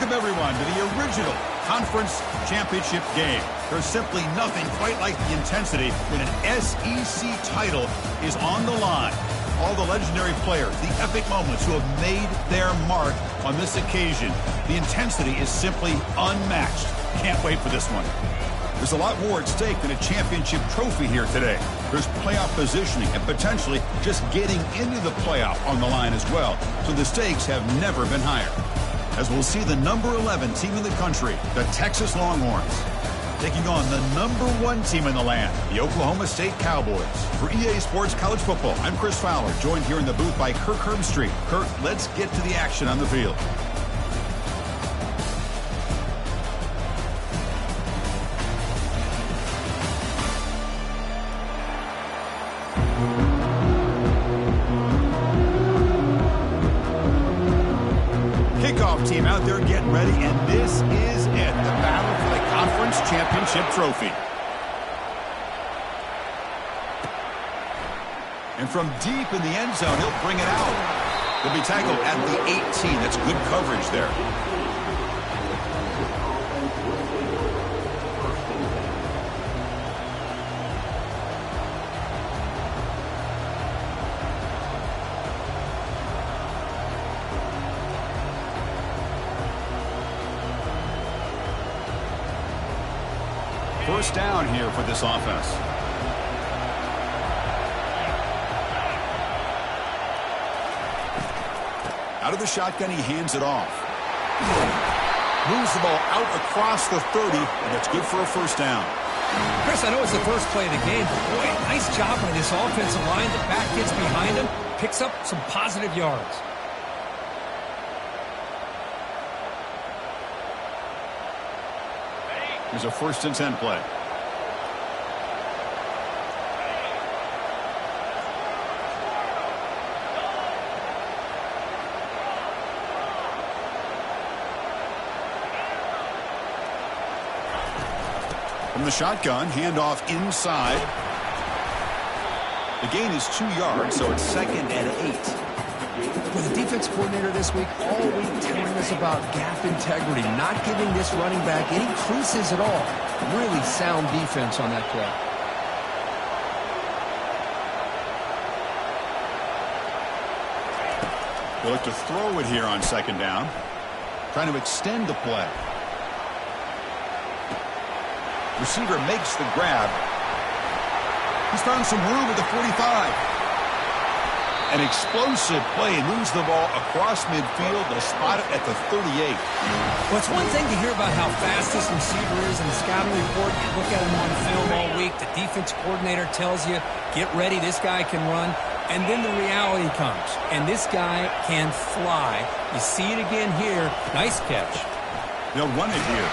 Welcome, everyone, to the original conference championship game. There's simply nothing quite like the intensity when an SEC title is on the line. All the legendary players, the epic moments who have made their mark on this occasion. The intensity is simply unmatched. Can't wait for this one. There's a lot more at stake than a championship trophy here today. There's playoff positioning and potentially just getting into the playoff on the line as well. So the stakes have never been higher. As we'll see the number 11 team in the country, the Texas Longhorns, taking on the number 1 team in the land, the Oklahoma State Cowboys. For EA Sports College Football, I'm Chris Fowler, joined here in the booth by Kirk Herbstreit. Kirk, let's get to the action on the field. Kickoff team out there getting ready, and this is it, the battle for the conference championship trophy. And from deep in the end zone, he'll bring it out. He'll be tackled at the 18. That's good coverage there. First down here for this offense. Out of the shotgun, he hands it off. Moves the ball out across the 30, and that's good for a first down. Chris, I know it's the first play of the game, but boy, nice job by this offensive line. The back gets behind him, picks up some positive yards. Here's a 1st and 10 play. From the shotgun, handoff inside. The gain is 2 yards, so it's 2nd and 8. Well, the defense coordinator this week, all week telling us about gap integrity, not giving this running back any creases at all. Really sound defense on that play. They'll look to throw it here on 2nd down. Trying to extend the play. Receiver makes the grab. He's found some room at the 45. An explosive play, moves the ball across midfield. They'll spot it at the 38. Well, it's one thing to hear about how fast this receiver is in the scouting report. You look at him on film all week. The defense coordinator tells you, get ready, this guy can run. And then the reality comes, and this guy can fly. You see it again here. Nice catch. They'll run it here.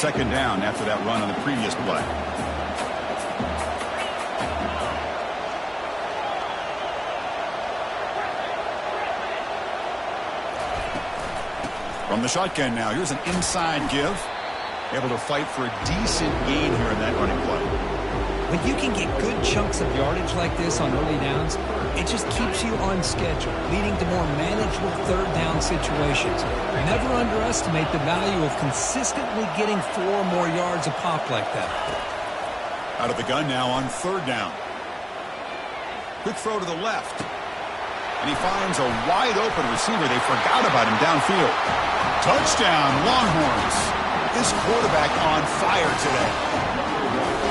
2nd down after that run on the previous play. From the shotgun now, here's an inside give. Able to fight for a decent gain here in that running play. When you can get good chunks of yardage like this on early downs, it just keeps you on schedule, leading to more manageable 3rd down situations. Never underestimate the value of consistently getting 4 more yards a pop like that. Out of the gun now on 3rd down. Quick throw to the left. And he finds a wide open receiver. They forgot about him downfield. Touchdown, Longhorns. This quarterback on fire today.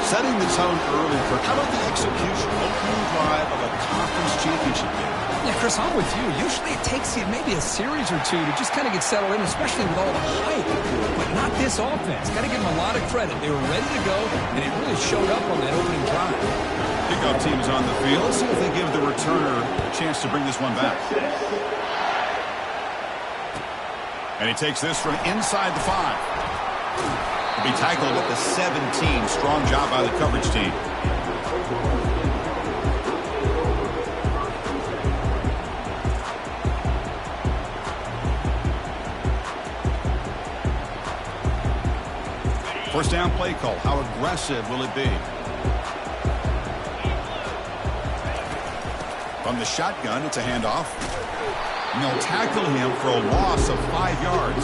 Setting the tone early for how about the execution, opening drive of a conference championship game. Yeah, Chris, I'm with you. Usually it takes you maybe a series or 2 to just kind of get settled in, especially with all the hype. But not this offense. Got to give them a lot of credit. They were ready to go, and it really showed up on that opening drive. Kickoff team is on the field. Let's see if they give the returner a chance to bring this one back. And he takes this from inside the 5. Be tackled at the 17. Strong job by the coverage team. First down play call. How aggressive will it be? From the shotgun, it's a handoff. And they'll tackle him for a loss of 5 yards.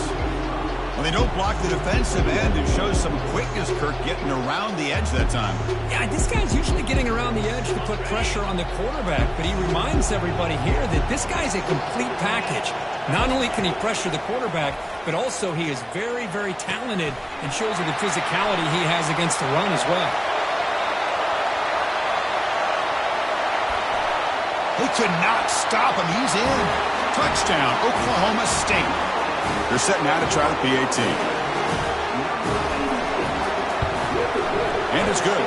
When they don't block the defensive end, it shows some quickness, Kirk, getting around the edge that time. Yeah, this guy's usually getting around the edge to put pressure on the quarterback, but he reminds everybody here that this guy's a complete package. Not only can he pressure the quarterback, but also he is very, very talented and shows you the physicality he has against the run as well. They could not stop him. He's in. Touchdown, Oklahoma State. They're setting out to try the PAT. And it's good.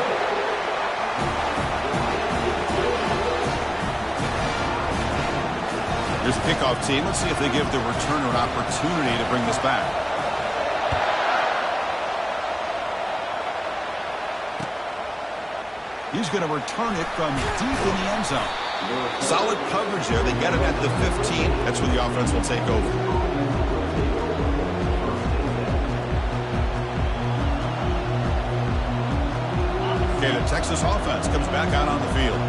Here's the kickoff team. Let's see if they give the returner an opportunity to bring this back. He's going to return it from deep in the end zone. Solid coverage there. They get him at the 15. That's where the offense will take over. Okay, the Texas offense comes back out on the field.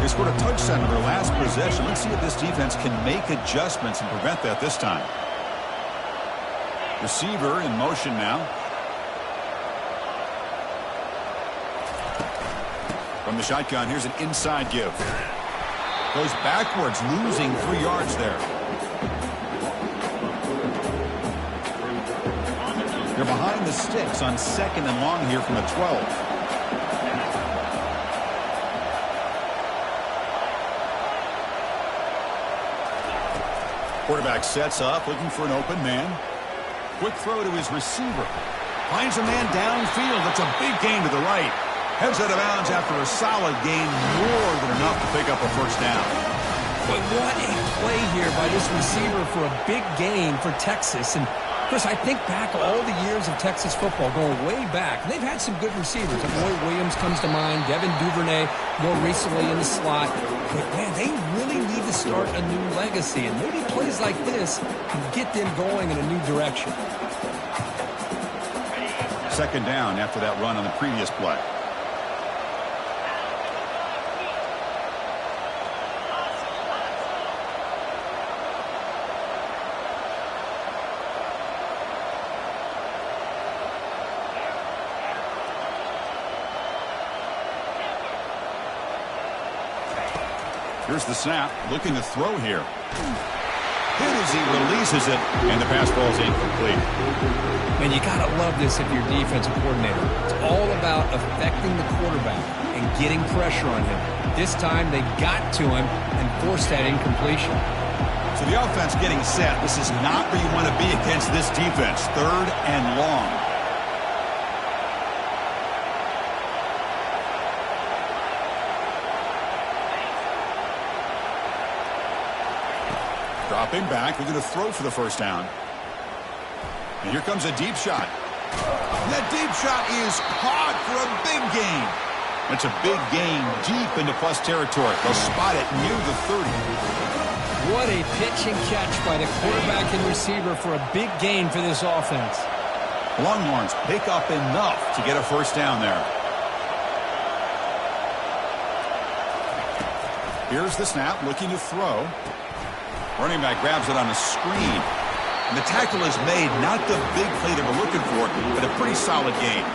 They scored a touchdown in their last possession. Let's see if this defense can make adjustments and prevent that this time. Receiver in motion now. From the shotgun, here's an inside give. Goes backwards, losing 3 yards there. They're behind the sticks on 2nd and long here from the 12. Quarterback sets up, looking for an open man. Quick throw to his receiver. Finds a man downfield. That's a big gain to the right. Heads out of bounds after a solid gain, more than enough to pick up a first down. But what a play here by this receiver for a big gain for Texas. And Chris, I think back all the years of Texas football, going way back, and they've had some good receivers. Roy Williams comes to mind, Devin Duvernay more recently in the slot. But, man, they really need to start a new legacy, and maybe plays like this can get them going in a new direction. 2nd down after that run on the previous play. Here's the snap, looking to throw here. Hit as he releases it, and the pass ball is incomplete. Man, you got to love this if you're defensive coordinator. It's all about affecting the quarterback and getting pressure on him. This time, they got to him and forced that incompletion. So the offense getting set. This is not where you want to be against this defense. 3rd and long. Dropping back, looking to throw for the first down. And here comes a deep shot. That deep shot is caught for a big gain. That's a big gain deep into plus territory. They'll spot it near the 30. What a pitch and catch by the quarterback and receiver for a big gain for this offense. Longhorns pick up enough to get a first down there. Here's the snap, looking to throw. Running back grabs it on a screen. And the tackle is made, not the big play they were looking for, but a pretty solid gain.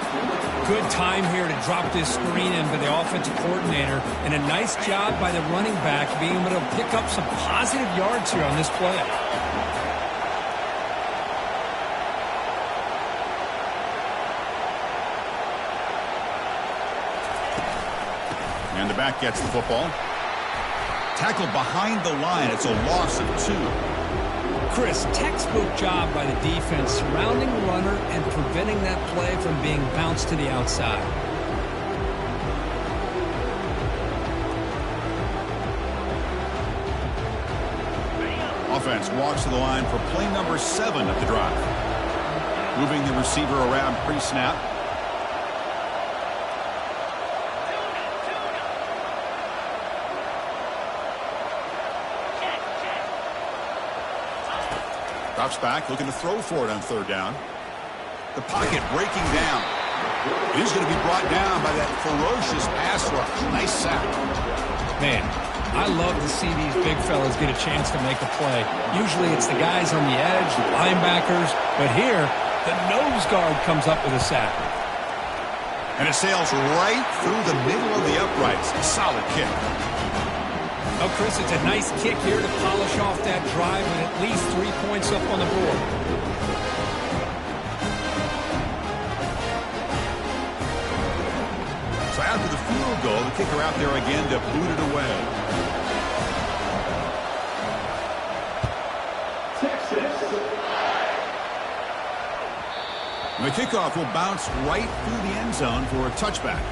Good time here to drop this screen in for the offensive coordinator. And a nice job by the running back being able to pick up some positive yards here on this play. And the back gets the football. Tackled behind the line. It's a loss of 2. Chris, textbook job by the defense surrounding the runner and preventing that play from being bounced to the outside. Offense walks to the line for play number 7 of the drive. Moving the receiver around pre-snap. Drops back, looking to throw for it on 3rd down. The pocket breaking down. He's going to be brought down by that ferocious pass rush. Nice sack. Man, I love to see these big fellas get a chance to make a play. Usually it's the guys on the edge, the linebackers, but here, the nose guard comes up with a sack. And it sails right through the middle of the uprights. A solid kick. Oh, Chris, it's a nice kick here to polish off that drive with at least 3 points up on the board. So after the field goal, the kicker out there again to boot it away. The kickoff will bounce right through the end zone for a touchback.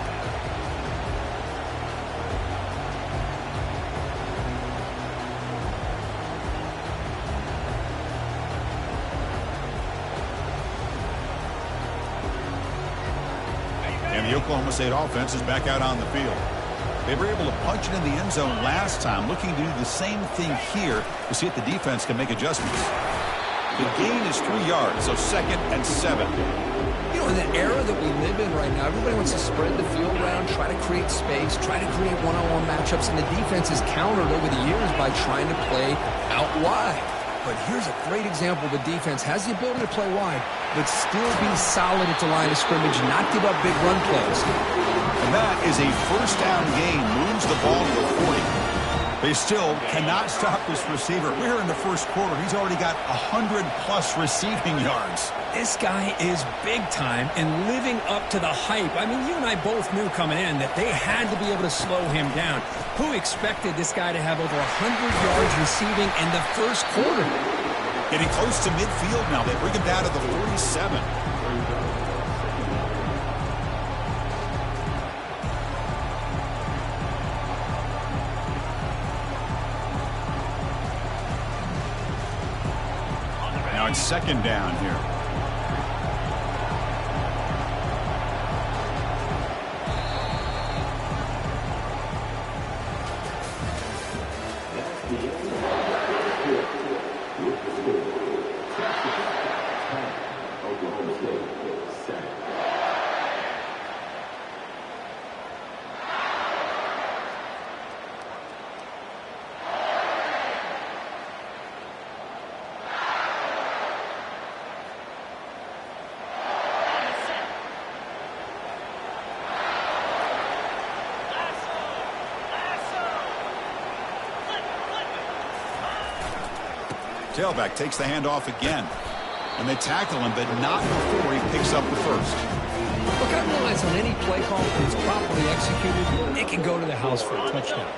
And the Oklahoma State offense is back out on the field. They were able to punch it in the end zone last time, looking to do the same thing here to see if the defense can make adjustments. The gain is 3 yards, so 2nd and 7. You know, in the era that we live in right now, everybody wants to spread the field around, try to create space, try to create one-on-one matchups, and the defense is countered over the years by trying to play out wide. But here's a great example. The defense has the ability to play wide, but still be solid at the line of scrimmage, not give up big run plays. And that is a first down gain, moves the ball to the 40. They still cannot stop this receiver. We're in the first quarter. He's already got 100-plus receiving yards. This guy is big time and living up to the hype. I mean, you and I both knew coming in that they had to be able to slow him down. Who expected this guy to have over 100 yards receiving in the first quarter? Getting close to midfield now. They bring him down to the 47. Now it's 2nd down here. Tailback takes the handoff again. And they tackle him, but not before he picks up the first. Look, I realize on any play call, when it's properly executed, it can go to the house for a touchdown.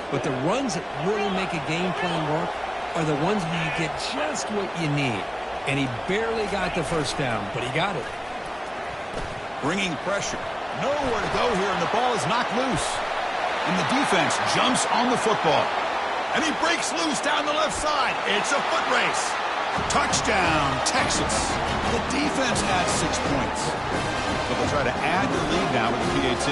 But the runs that really make a game plan work are the ones where you get just what you need. And he barely got the first down, but he got it. Bringing pressure. Nowhere to go here, and the ball is knocked loose. And the defense jumps on the football. And he breaks loose down the left side. It's a foot race. Touchdown, Texas. The defense adds 6 points. But they'll try to add their lead now with the PAT.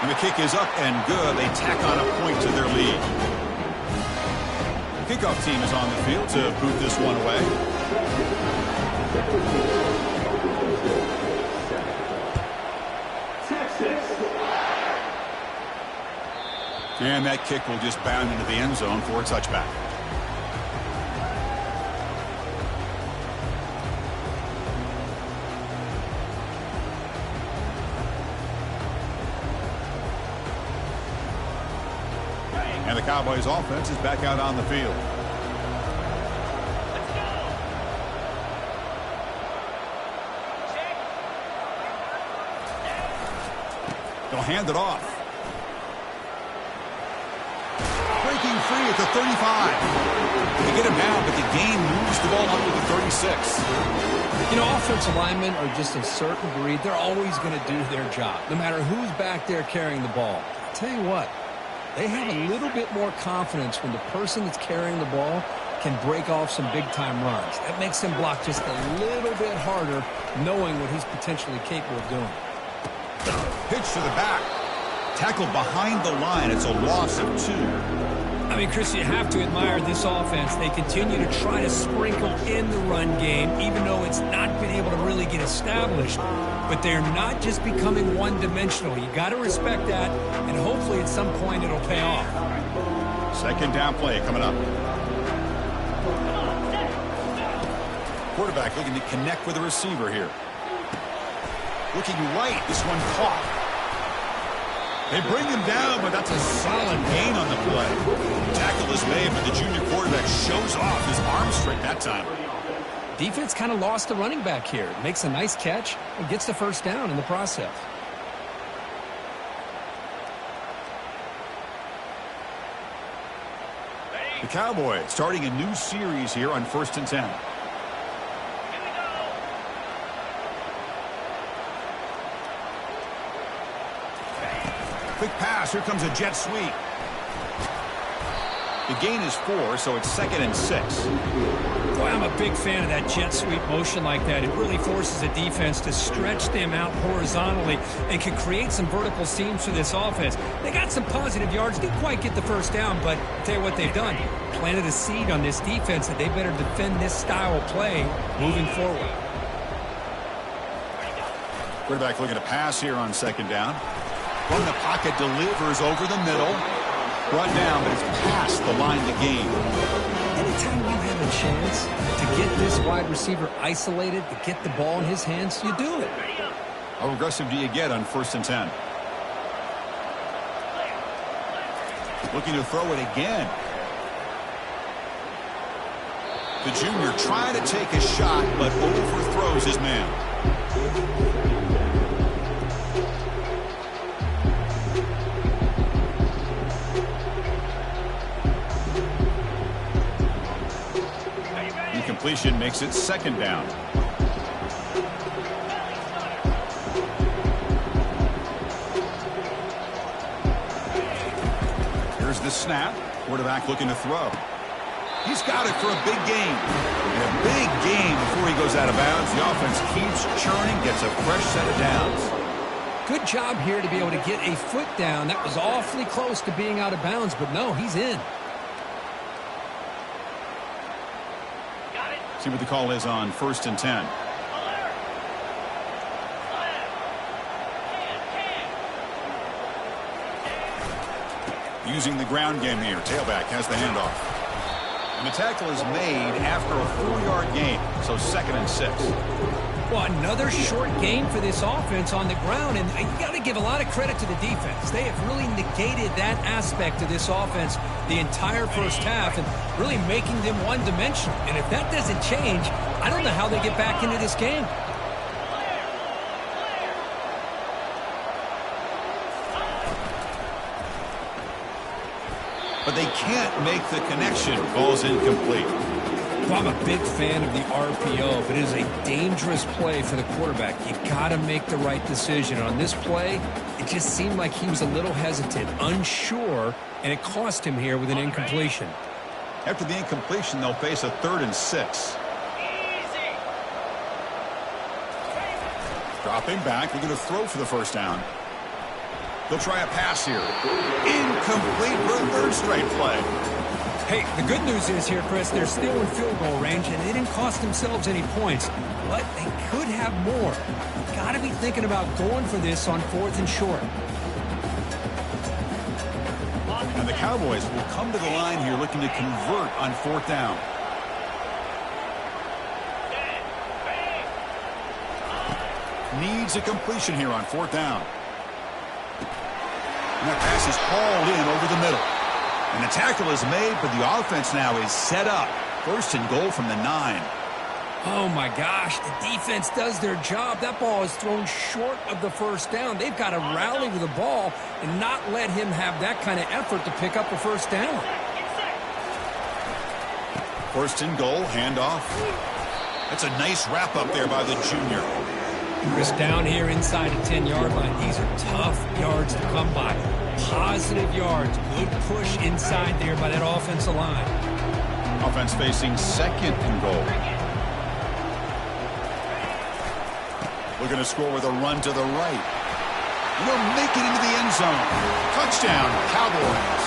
And the kick is up and good. They tack on a point to their lead. The kickoff team is on the field to boot this one away. And that kick will just bound into the end zone for a touchback. And the Cowboys offense is back out on the field. They'll hand it off. Breaking free at the 35. They get him down, but the gain moves the ball up to the 36. You know, offensive linemen are just a certain breed. They're always going to do their job, no matter who's back there carrying the ball. I'll tell you what, they have a little bit more confidence when the person that's carrying the ball can break off some big-time runs. That makes him block just a little bit harder, knowing what he's potentially capable of doing. Pitch to the back. Tackled behind the line. It's a loss of 2. I mean, Chris, you have to admire this offense. They continue to try to sprinkle in the run game, even though it's not been able to really get established. But they're not just becoming one-dimensional. You got to respect that, and hopefully at some point it'll pay off. Second down play coming up. Quarterback looking to connect with the receiver here. Looking right, this one caught. They bring him down, but that's a solid gain on the play. Tackle is made, but the junior quarterback shows off his arm strength that time. Defense kind of lost the running back here. Makes a nice catch and gets the first down in the process. The Cowboys starting a new series here on 1st and 10. Quick pass. Here comes a jet sweep. The gain is 4, so it's 2nd and 6. Boy, I'm a big fan of that jet sweep motion like that. It really forces a defense to stretch them out horizontally and can create some vertical seams for this offense. They got some positive yards. Didn't quite get the first down, but I'll tell you what they've done. Planted a seed on this defense that they better defend this style of play moving forward. Quarterback looking to pass here on 2nd down. From the pocket, delivers over the middle. Brought down, but it's past the line to gain. Anytime you have a chance to get this wide receiver isolated, to get the ball in his hands, you do it. How aggressive do you get on 1st and 10? Looking to throw it again. The junior trying to take a shot, but overthrows his man. Completion makes it 2nd down. Here's the snap. Quarterback looking to throw. He's got it for a big gain. And a big gain before he goes out of bounds. The offense keeps churning, gets a fresh set of downs. Good job here to be able to get a foot down. That was awfully close to being out of bounds, but no, he's in. See what the call is on 1st and 10. Using the ground game here. Tailback has the handoff. And the tackle is made after a 4-yard gain, so 2nd and 6. Well, another short gain for this offense on the ground, and you got to give a lot of credit to the defense. They have really negated that aspect of this offense the entire first half and really making them one-dimensional. And if that doesn't change, I don't know how they get back into this game. But they can't make the connection. Ball's incomplete. Well, I'm a big fan of the RPO, but it is a dangerous play for the quarterback. You got to make the right decision. On this play, it just seemed like he was a little hesitant, unsure, and it cost him here with an incompletion. After the incompletion, they'll face a 3rd and 6. Dropping back, we're going to throw for the first down. They'll try a pass here. Incomplete for a 3rd straight play. Hey, the good news is here, Chris, they're still in field goal range, and they didn't cost themselves any points, but they could have more. Got to be thinking about going for this on 4th and short. And the Cowboys will come to the line here looking to convert on 4th down. Needs a completion here on 4th down. And that pass is hauled in over the middle. And the tackle is made, but the offense now is set up. 1st and goal from the 9. Oh, my gosh. The defense does their job. That ball is thrown short of the first down. They've got to rally with the ball and not let him have that kind of effort to pick up a first down. 1st and goal, handoff. That's a nice wrap up there by the junior. Chris, down here inside the 10-yard line, these are tough yards to come by. Positive yards, good push inside there by that offensive line. Offense facing 2nd and goal. Looking to score with a run to the right. And they'll make it into the end zone. Touchdown, Cowboys.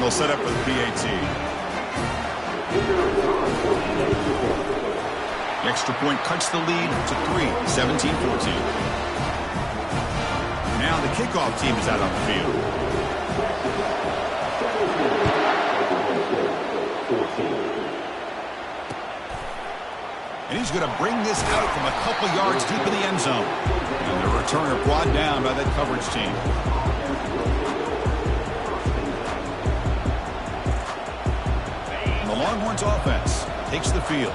And they'll set up for the PAT. The extra point cuts the lead to 3, 17-14. Now the kickoff team is out on the field. And he's going to bring this out from a couple yards deep in the end zone. And the returner brought down by that coverage team. And the Longhorns offense takes the field.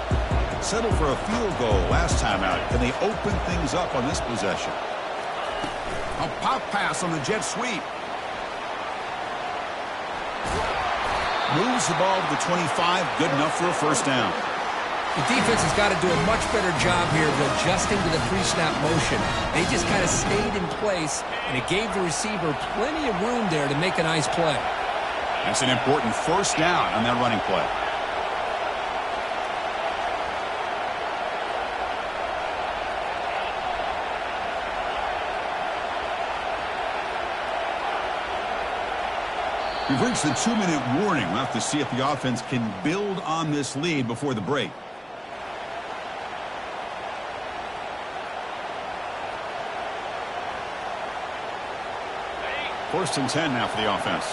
Settled for a field goal last time out. Can they open things up on this possession? A pop pass on the jet sweep. Moves the ball to the 25. Good enough for a first down. The defense has got to do a much better job here of adjusting to the pre-snap motion. They just kind of stayed in place, and it gave the receiver plenty of room there to make a nice play. That's an important first down on that running play. We've reached the 2-minute warning. We'll have to see if the offense can build on this lead before the break. First and 10 now for the offense.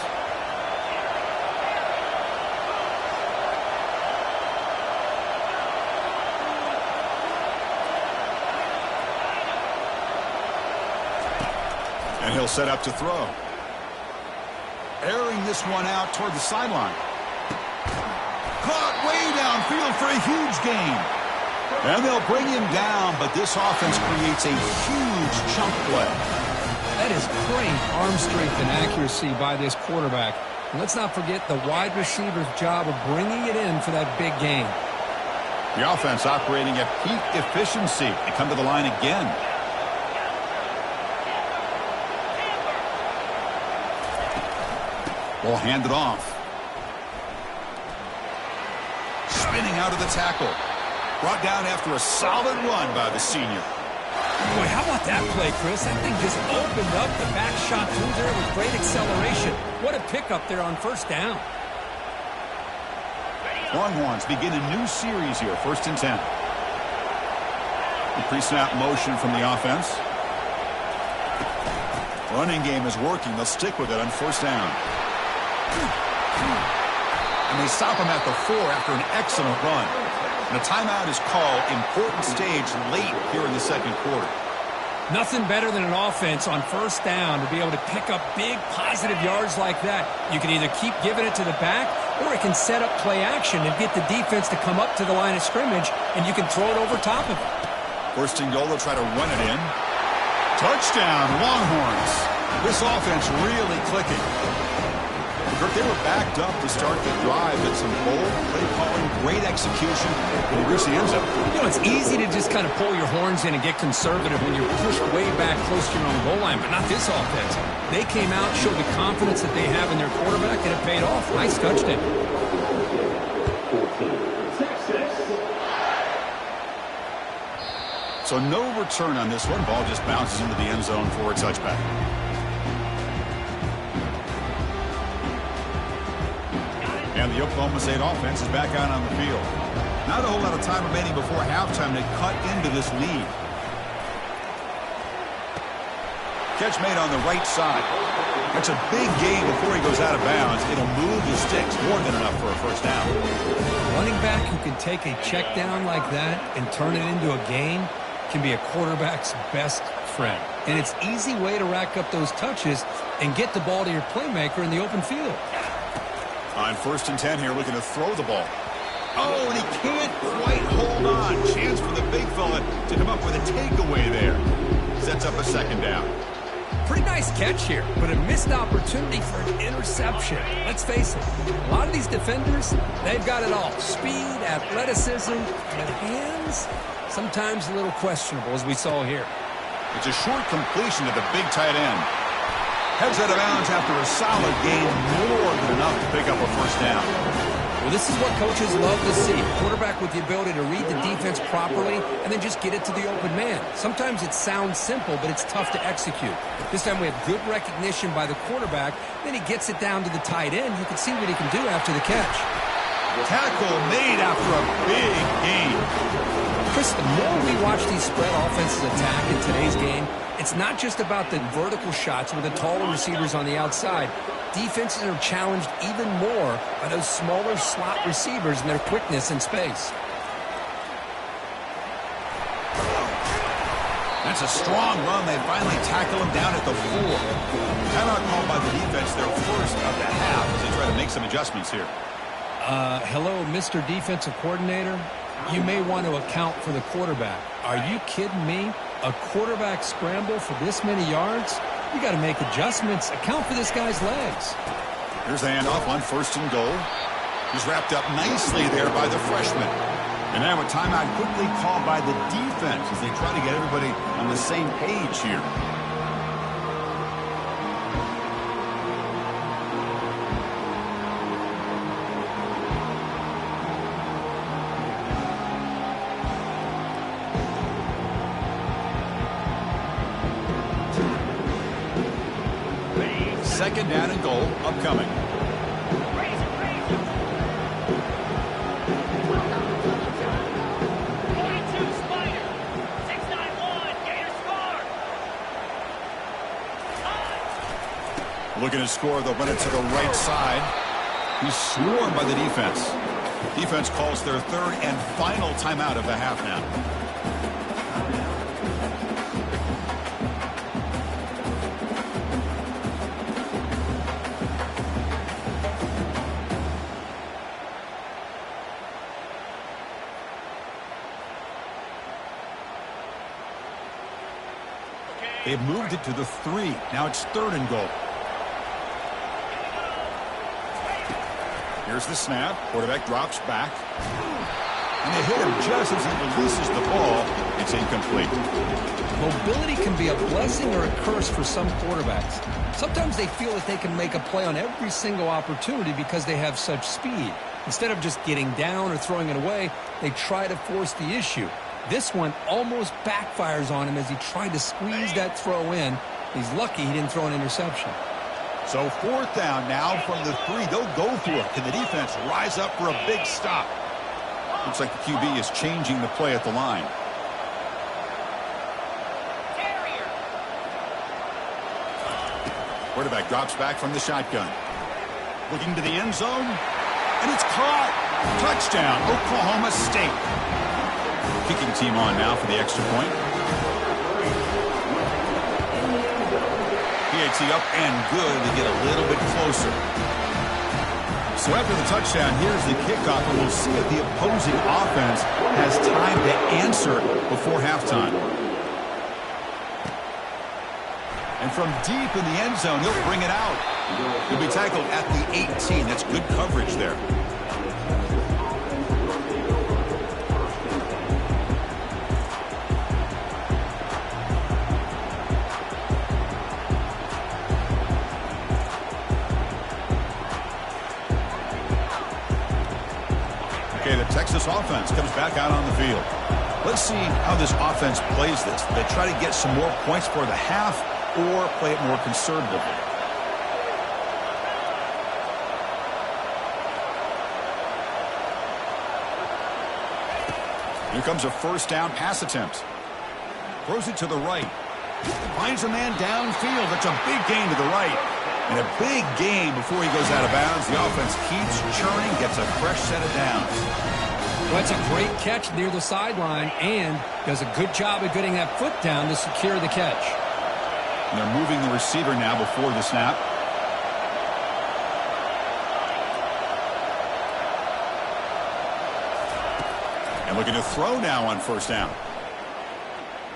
And he'll set up to throw. Airing this one out toward the sideline. Caught way downfield for a huge gain. And they'll bring him down, but this offense creates a huge chunk play. That is great arm strength and accuracy by this quarterback. And let's not forget the wide receiver's job of bringing it in for that big gain. The offense operating at peak efficiency. They come to the line again. Ball handed off. Spinning out of the tackle. Brought down after a solid run by the senior. Boy, how about that play, Chris? That thing just opened up. The back shot through there with great acceleration. What a pickup there on first down. Longhorns begin a new series here, first and 10. The pre-snap motion from the offense. Running game is working. They'll stick with it on first down. And they stop him at the 4 after an excellent run. And a timeout is called. Important stage late here in the second quarter. Nothing better than an offense on first down to be able to pick up big positive yards like that. You can either keep giving it to the back, or it can set up play action and get the defense to come up to the line of scrimmage, and you can throw it over top of it. First and goal, they'll try to run it in. Touchdown, Longhorns. This offense really clicking. They were backed up to start the drive, but some bold play calling, great execution, and reach the end zone. You know, it's easy to just kind of pull your horns in and get conservative when you're pushed way back close to your own goal line, but not this offense. They came out, showed the confidence that they have in their quarterback, and it paid off. Nice touchdown. So no return on this one. Ball just bounces into the end zone for a touchback. And the Oklahoma State offense is back out on the field. Not a whole lot of time remaining before halftime to cut into this lead. Catch made on the right side. That's a big gain before he goes out of bounds. It'll move the sticks more than enough for a first down. Running back who can take a check down like that and turn it into a gain can be a quarterback's best friend. And it's an easy way to rack up those touches and get the ball to your playmaker in the open field. On first and 10 here, looking to throw the ball. Oh, and he can't quite hold on. Chance for the big fella to come up with a takeaway there. Sets up a second down. Pretty nice catch here, but a missed opportunity for an interception. Let's face it, a lot of these defenders, they've got it all. Speed, athleticism, but hands, sometimes a little questionable, as we saw here. It's a short completion to the big tight end. Heads out of bounds after a solid gain, more than enough to pick up a first down. Well, this is what coaches love to see. A quarterback with the ability to read the defense properly and then just get it to the open man. Sometimes it sounds simple, but it's tough to execute. This time we have good recognition by the quarterback. Then he gets it down to the tight end. You can see what he can do after the catch. Tackle made after a big gain. Chris, the more we watch these spread offenses attack in today's game, it's not just about the vertical shots with the taller receivers on the outside. Defenses are challenged even more by those smaller slot receivers and their quickness in space. That's a strong run. They finally tackle him down at the 4. Timeout called by the defense, their first of the half, as they try to make some adjustments here. Hello, Mr. Defensive Coordinator. You may want to account for the quarterback. Are you kidding me? A quarterback scramble for this many yards? You got to make adjustments. Account for this guy's legs. Here's the handoff on 1st and goal. He's wrapped up nicely there by the freshman. And now a timeout quickly called by the defense as they try to get everybody on the same page here. Second down and goal upcoming. Looking to score, they'll run it to the right side. He's swarmed by the defense. Defense calls their third and final timeout of the half now. They've moved it to the 3. Now it's 3rd and goal. Here's the snap. Quarterback drops back. And they hit him just as he releases the ball. It's incomplete. Mobility can be a blessing or a curse for some quarterbacks. Sometimes they feel that they can make a play on every single opportunity because they have such speed. Instead of just getting down or throwing it away, they try to force the issue. This one almost backfires on him as he tried to squeeze that throw in. He's lucky he didn't throw an interception. So 4th down now from the 3. They'll go for it. Can the defense rise up for a big stop? Looks like the QB is changing the play at the line. Quarterback drops back from the shotgun. Looking to the end zone. And it's caught. Touchdown, Oklahoma State. Kicking team on now for the extra point. PAT up and good to get a little bit closer. So after the touchdown, here's the kickoff, and we'll see if the opposing offense has time to answer before halftime. And from deep in the end zone, he'll bring it out. He'll be tackled at the 18. That's good coverage there. Okay, the Texas offense comes back out on the field. Let's see how this offense plays this. They try to get some more points for the half or play it more conservatively. Here comes a 1st down pass attempt. Throws it to the right. Finds a man downfield. That's a big gain to the right. And a big gain before he goes out of bounds. The offense keeps churning, gets a fresh set of downs. Well, that's a great catch near the sideline and does a good job of getting that foot down to secure the catch. And they're moving the receiver now before the snap. And looking to throw now on 1st down.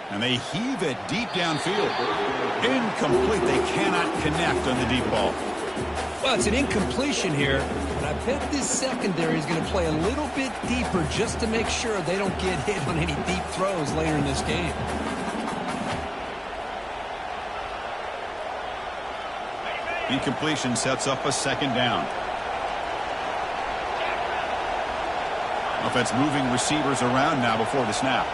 And they heave it deep downfield. Incomplete. They cannot connect on the deep ball. Well, it's an incompletion here, but I bet this secondary is going to play a little bit deeper just to make sure they don't get hit on any deep throws later in this game. Incompletion sets up a 2nd down. Offense moving receivers around now before the snap.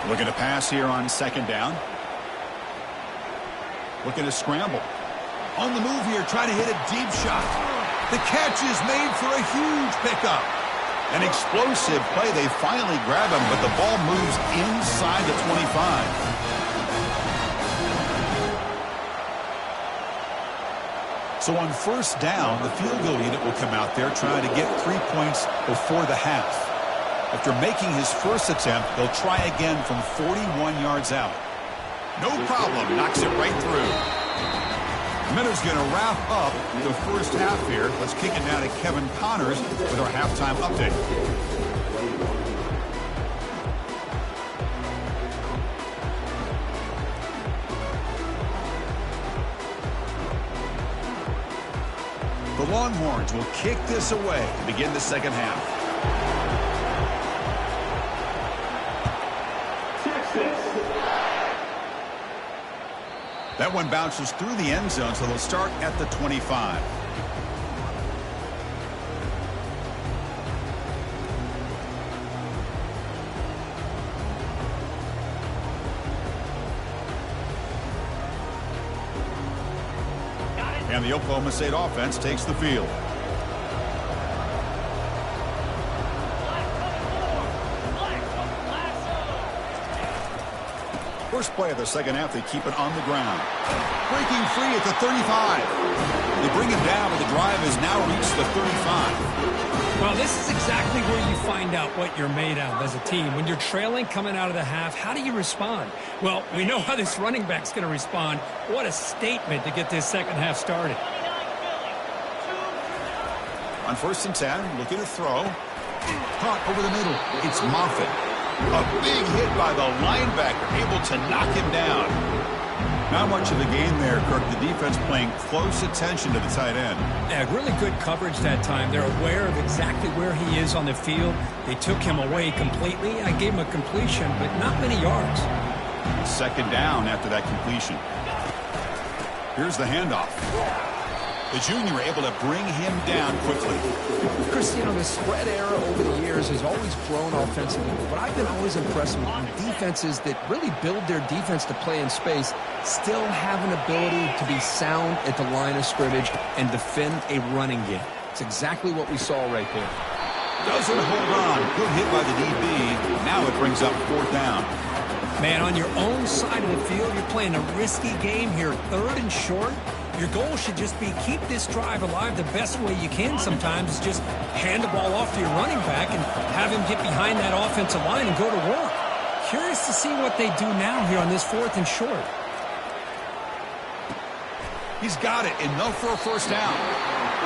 Looking to pass here on second down. Looking to scramble. On the move here, trying to hit a deep shot. The catch is made for a huge pickup. An explosive play. They finally grab him, but the ball moves inside the 25. So on first down, the field goal unit will come out there trying to get 3 points before the half. After making his first attempt, they'll try again from 41 yards out. No problem. Knocks it right through. Miller's going to wrap up the first half here. Let's kick it down to Kevin Connors with our halftime update. The Longhorns will kick this away to begin the second half. That one bounces through the end zone, so they'll start at the 25. And the Oklahoma State offense takes the field. First play of the second half, they keep it on the ground. Breaking free at the 35. They bring him down, but the drive has now reached the 35. Well, this is exactly where you find out what you're made of as a team. When you're trailing coming out of the half, how do you respond? Well, we know how this running back's going to respond. What a statement to get this second half started. On first and 10, looking to throw. Caught over the middle. It's Moffitt. A big hit by the linebacker, able to knock him down. Not much of a gain there, Kirk. The defense paying close attention to the tight end. Yeah, really good coverage that time. They're aware of exactly where he is on the field. They took him away completely. I gave him a completion, but not many yards. Second down after that completion. Here's the handoff. The junior able to bring him down quickly. Chris, you know, the spread era over the years has always grown offensively, but I've been always impressed with defenses that really build their defense to play in space, still have an ability to be sound at the line of scrimmage and defend a running game. It's exactly what we saw right there. Doesn't hold on. Good hit by the DB. Now it brings up fourth down. Man, on your own side of the field, you're playing a risky game here, third and short. Your goal should just be keep this drive alive the best way you can sometimes is just hand the ball off to your running back and have him get behind that offensive line and go to work. Curious to see what they do now here on this fourth and short. He's got it. Enough for a first down.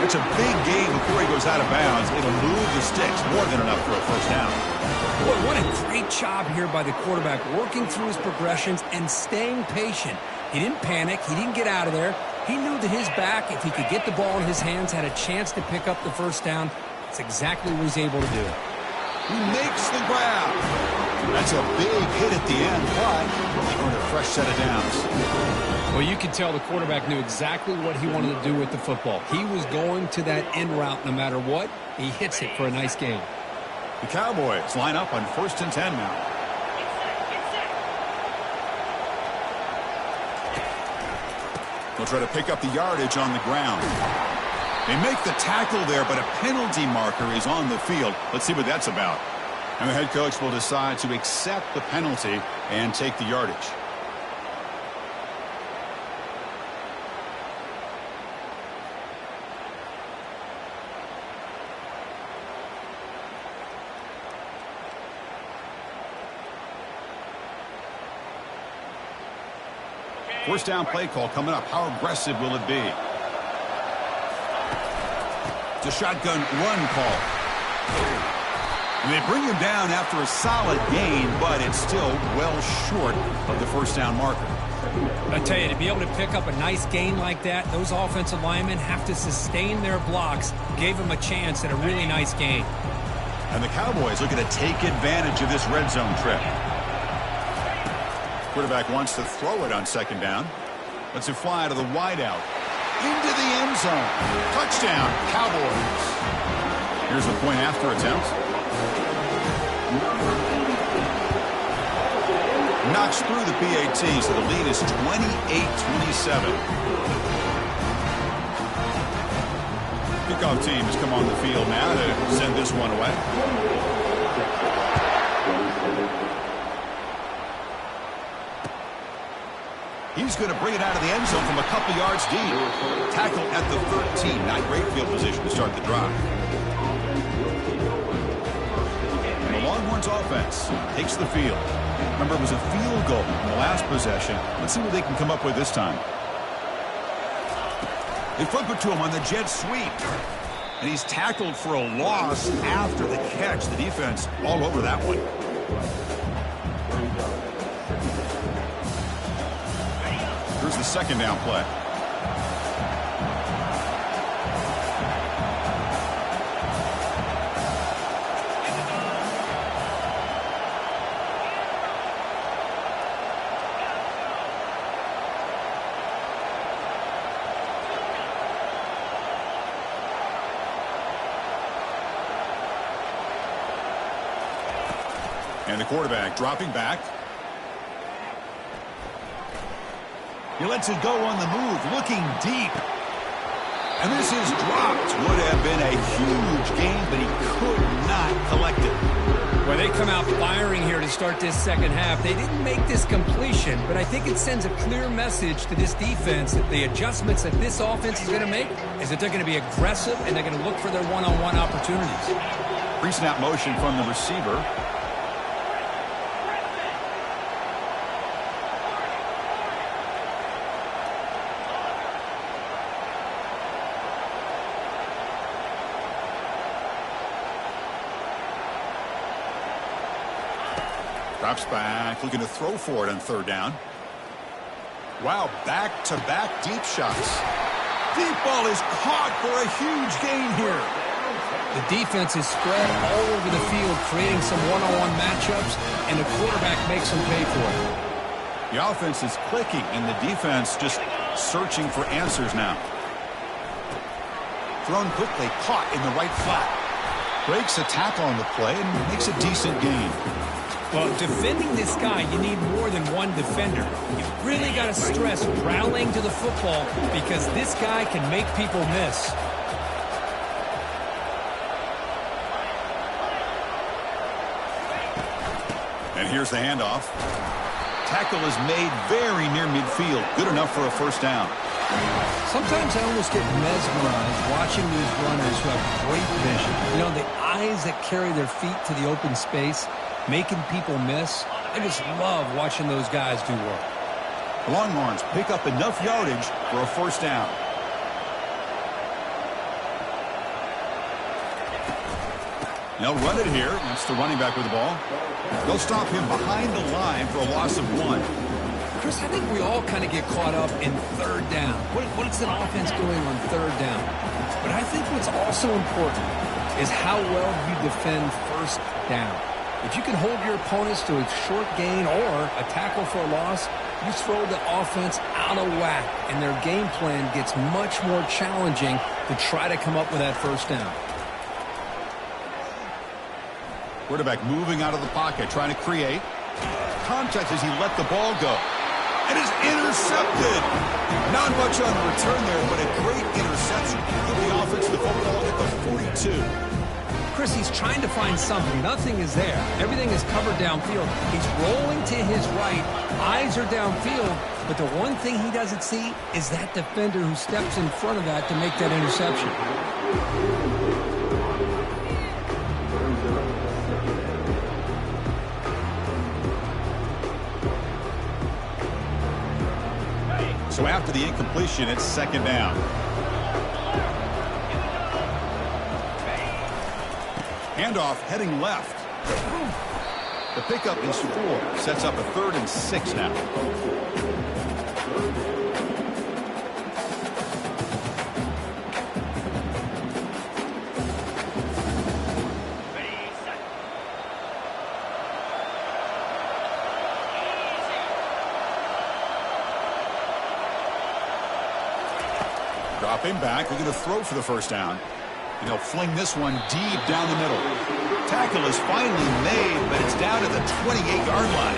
It's a big gain before he goes out of bounds. It'll move the sticks. More than enough for a first down. Boy, what a great job here by the quarterback, working through his progressions and staying patient. He didn't panic. He didn't get out of there. He knew that his back, if he could get the ball in his hands, had a chance to pick up the first down. That's exactly what he's able to do. He makes the grab. That's a big hit at the end, but they earned a fresh set of downs. Well, you could tell the quarterback knew exactly what he wanted to do with the football. He was going to that end route no matter what. He hits it for a nice gain. The Cowboys line up on first and 10 now. They'll try to pick up the yardage on the ground. They make the tackle there, but a penalty marker is on the field. Let's see what that's about. And the head coach will decide to accept the penalty and take the yardage. First down play call coming up. How aggressive will it be? It's a shotgun run call. And they bring him down after a solid gain, but it's still well short of the first down marker. I tell you, to be able to pick up a nice gain like that, those offensive linemen have to sustain their blocks. Gave him a chance at a really nice gain. And the Cowboys looking to take advantage of this red zone trip. Quarterback wants to throw it on second down. Lets it fly to the wideout. into the end zone. Touchdown, Cowboys. Here's the point after attempt. Knocks through the PAT, so the lead is 28-27. Kickoff team has come on the field now to send this one away. He's going to bring it out of the end zone from a couple yards deep. Tackle at the 13. Not great field position to start the drive. And the Longhorns offense takes the field. Remember, it was a field goal in the last possession. Let's see what they can come up with this time. They flip it to him on the jet sweep. And he's tackled for a loss after the catch. The defense all over that one. Here's the second down play. And the quarterback dropping back. He lets it go on the move, looking deep. And this is dropped. Would have been a huge gain, but he could not collect it. Well, they come out firing here to start this second half. They didn't make this completion, but I think it sends a clear message to this defense that the adjustments that this offense is going to make is that they're going to be aggressive and they're going to look for their one-on-one opportunities. Pre-snap motion from the receiver. Drops back, looking to throw for it on third down. Wow, back-to-back deep shots. Deep ball is caught for a huge gain here. The defense is spread all over the field, creating some one-on-one matchups, and the quarterback makes them pay for it. The offense is clicking, and the defense just searching for answers now. Thrown quickly, caught in the right flat. Breaks a tackle on the play and makes a decent gain. Well, defending this guy, you need more than one defender. You've really got to stress rallying to the football because this guy can make people miss. And here's the handoff. Tackle is made very near midfield. Good enough for a first down. Sometimes I almost get mesmerized watching these runners who have great vision. You know, the eyes that carry their feet to the open space, making people miss. I just love watching those guys do work. The Longhorns pick up enough yardage for a first down. They'll run it here. That's the running back with the ball. They'll stop him behind the line for a loss of 1. Chris, I think we all kind of get caught up in third down. What is an offense doing on third down? But I think what's also important is how well you defend first down. If you can hold your opponents to a short gain or a tackle for a loss, you throw the offense out of whack, and their game plan gets much more challenging to try to come up with that first down. Quarterback moving out of the pocket, trying to create. Contact as he let the ball go. It is intercepted. Not much on the return there, but a great interception. Give the offense the football at the 42. Chris, he's trying to find something. Nothing is there. Everything is covered downfield. He's rolling to his right. Eyes are downfield. But the one thing he doesn't see is that defender who steps in front of that to make that interception. So after the incompletion, it's second down. Handoff heading left. The pickup is 4. Sets up a 3rd and 6 now. Drop him back. We're going to throw for the first down. And he'll fling this one deep down the middle. Tackle is finally made, but it's down at the 28-yard line.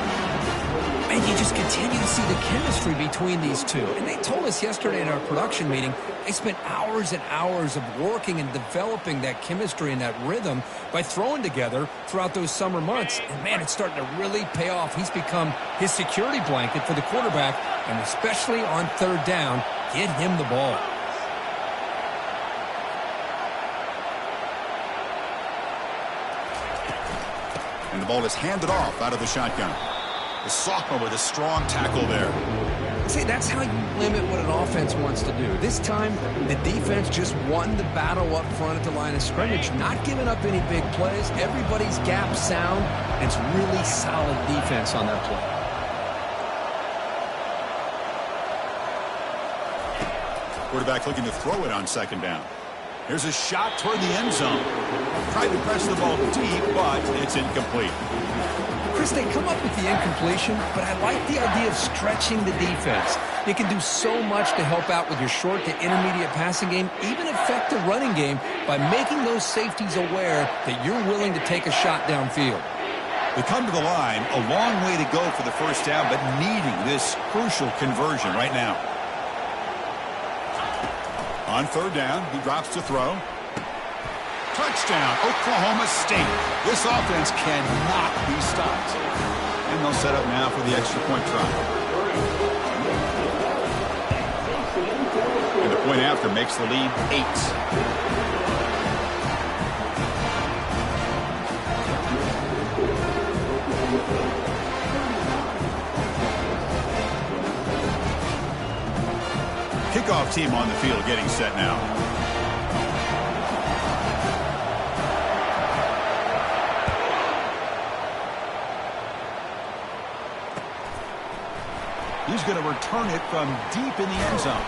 And you just continue to see the chemistry between these two. And they told us yesterday in our production meeting, they spent hours and hours of working and developing that chemistry and that rhythm by throwing together throughout those summer months. And, man, it's starting to really pay off. He's become his security blanket for the quarterback, and especially on third down, get him the ball. And the ball is handed off out of the shotgun. The sophomore with a strong tackle there. See, that's how you limit what an offense wants to do. This time, the defense just won the battle up front at the line of scrimmage, not giving up any big plays. Everybody's gap sound. It's really solid defense on that play. Quarterback looking to throw it on second down. Here's a shot toward the end zone. Tried to press the ball deep, but it's incomplete. Chris, they come up with the incompletion, but I like the idea of stretching the defense. You can do so much to help out with your short to intermediate passing game, even affect the running game by making those safeties aware that you're willing to take a shot downfield. They come to the line, a long way to go for the first down, but needing this crucial conversion right now. On third down, he drops to throw. Touchdown, Oklahoma State. This offense cannot be stopped. And they'll set up now for the extra point try. And the point after makes the lead 8. Kickoff team on the field getting set now. He's going to return it from deep in the end zone.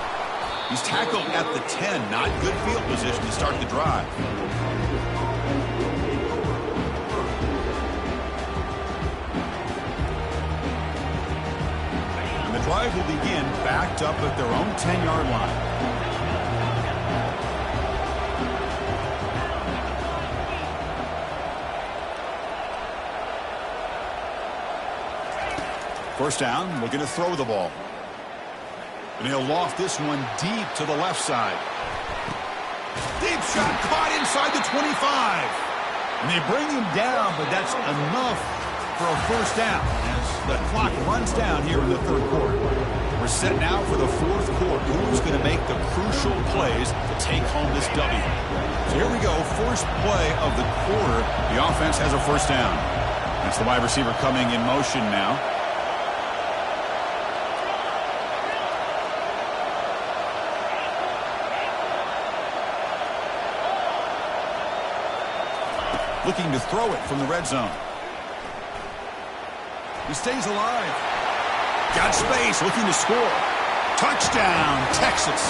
He's tackled at the 10. Not good field position to start the drive. And the drive will begin backed up at their own 10-yard line. First down, looking to throw the ball. And he'll loft this one deep to the left side. Deep shot caught inside the 25. And they bring him down, but that's enough for a first down as the clock runs down here in the third quarter. We're set now for the fourth quarter. Who's going to make the crucial plays to take home this W? So here we go, first play of the quarter. The offense has a first down. That's the wide receiver coming in motion now. Looking to throw it from the red zone. He stays alive. Got space, looking to score. Touchdown, Texas.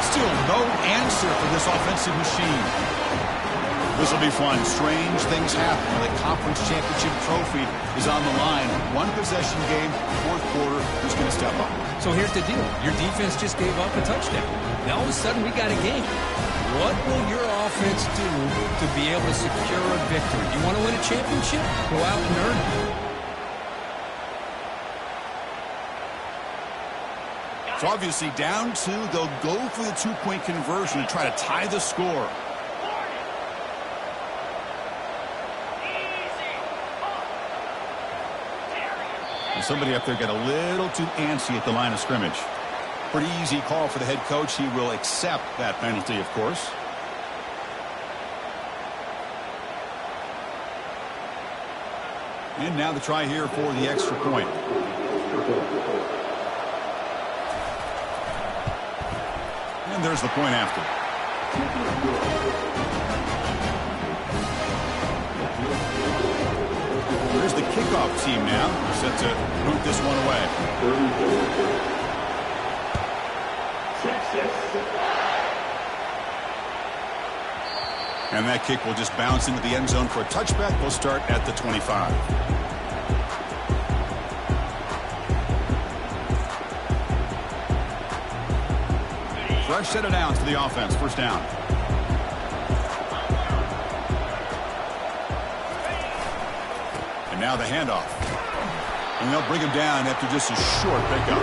Still no answer for this offensive machine. This will be fun. Strange things happen when the conference championship trophy is on the line. One possession game, fourth quarter. Who's going to step up? So here's the deal. Your defense just gave up a touchdown. Now all of a sudden we got a game. What will your offense do to be able to secure a victory? You want to win a championship? Go out and earn it. So obviously down 2, they'll go for the two-point conversion to try to tie the score. And somebody up there got a little too antsy at the line of scrimmage. Pretty easy call for the head coach. He will accept that penalty, of course. And now the try here for the extra point. And there's the point after. There's the kickoff team now, set to boot this one away. And that kick will just bounce into the end zone for a touchback. We'll start at the 25. Fresh set of downs for the offense. First down. And now the handoff. And they'll bring him down after just a short pickup.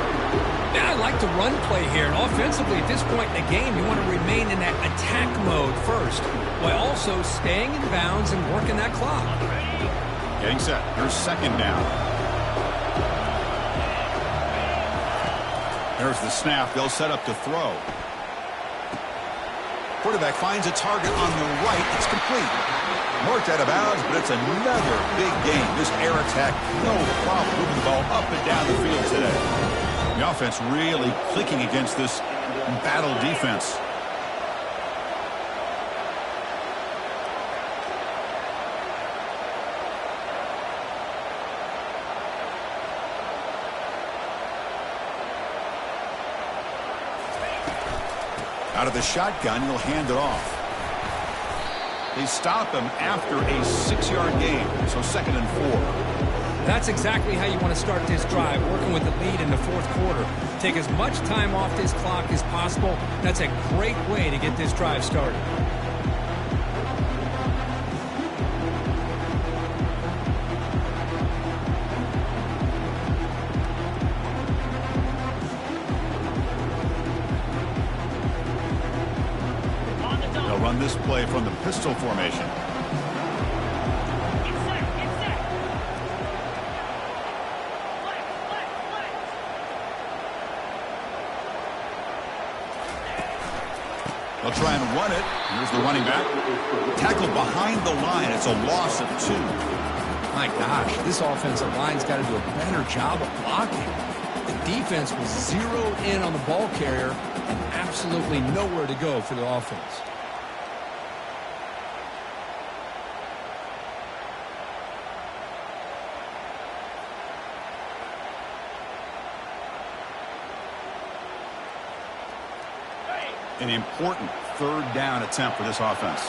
Yeah, I like the run play here. And offensively, at this point in the game, you want to remain in that attack mode first, while also staying in bounds and working that clock. Getting set. Here's second down. There's the snap. They'll set up to throw. Quarterback finds a target on the right. It's complete. Marked out of bounds, but it's another big game. This air attack, no problem moving the ball up and down the field today. The offense really clicking against this battle defense. Out of the shotgun, he'll hand it off. They stop him after a 6-yard gain, so 2nd and 4. That's exactly how you want to start this drive, working with the lead in the fourth quarter. Take as much time off this clock as possible. That's a great way to get this drive started. Run this play from the pistol formation. They'll try and run it. Here's the running back. Tackled behind the line. It's a loss of 2. My gosh, this offensive line's got to do a better job of blocking. The defense was zeroed in on the ball carrier and absolutely nowhere to go for the offense. An important 3rd down attempt for this offense.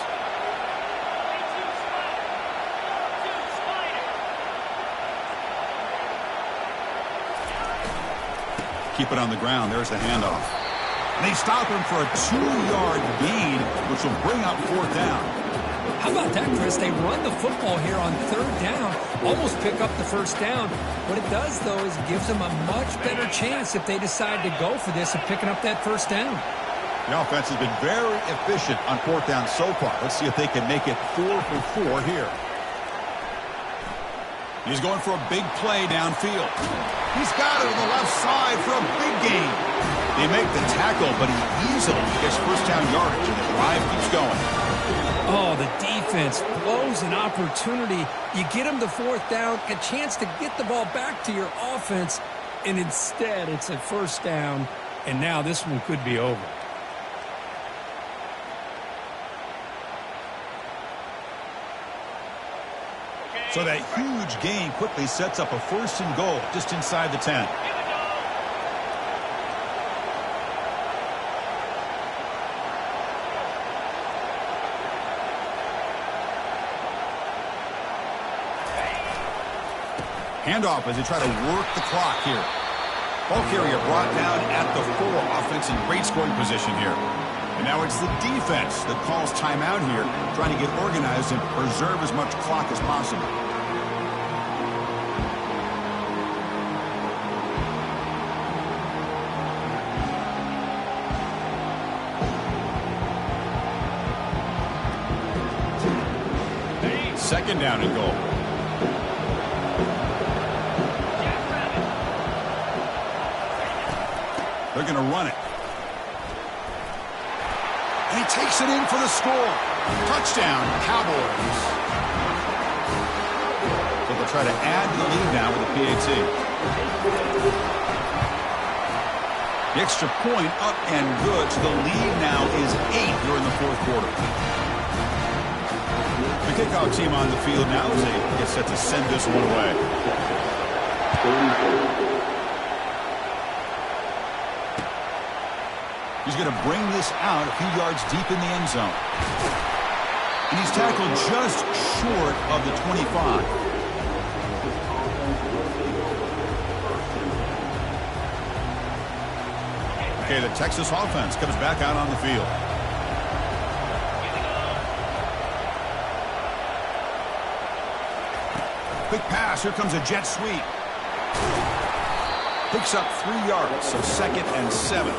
Keep it on the ground. There's the handoff. And they stop him for a 2-yard gain, which will bring up 4th down. How about that, Chris? They run the football here on 3rd down, almost pick up the 1st down. What it does, though, is it gives them a much better chance if they decide to go for this of picking up that 1st down. The offense has been very efficient on 4th down so far. Let's see if they can make it 4 for 4 here. He's going for a big play downfield. He's got it on the left side for a big gain. They make the tackle, but he easily gets 1st down yardage, and the drive keeps going. Oh, the defense blows an opportunity. You get him the 4th down, a chance to get the ball back to your offense, and instead it's a 1st down, and now this one could be over. So that huge gain quickly sets up a 1st and goal just inside the 10. Handoff as they try to work the clock here. Ball carrier brought down at the 4. Offense in great scoring position here. And now it's the defense that calls timeout here, trying to get organized and preserve as much clock as possible. Second down and goal. They're going to run it. And he takes it in for the score. Touchdown, Cowboys. So they'll try to add to the lead now with a PAT. The extra point up and good. So the lead now is 8 during the fourth quarter. The kickoff team on the field now as they get set to send this one away. He's going to bring this out a few yards deep in the end zone. And he's tackled just short of the 25. Okay, the Texas offense comes back out on the field. Quick pass. Here comes a jet sweep. Picks up 3 yards, so 2nd and 7.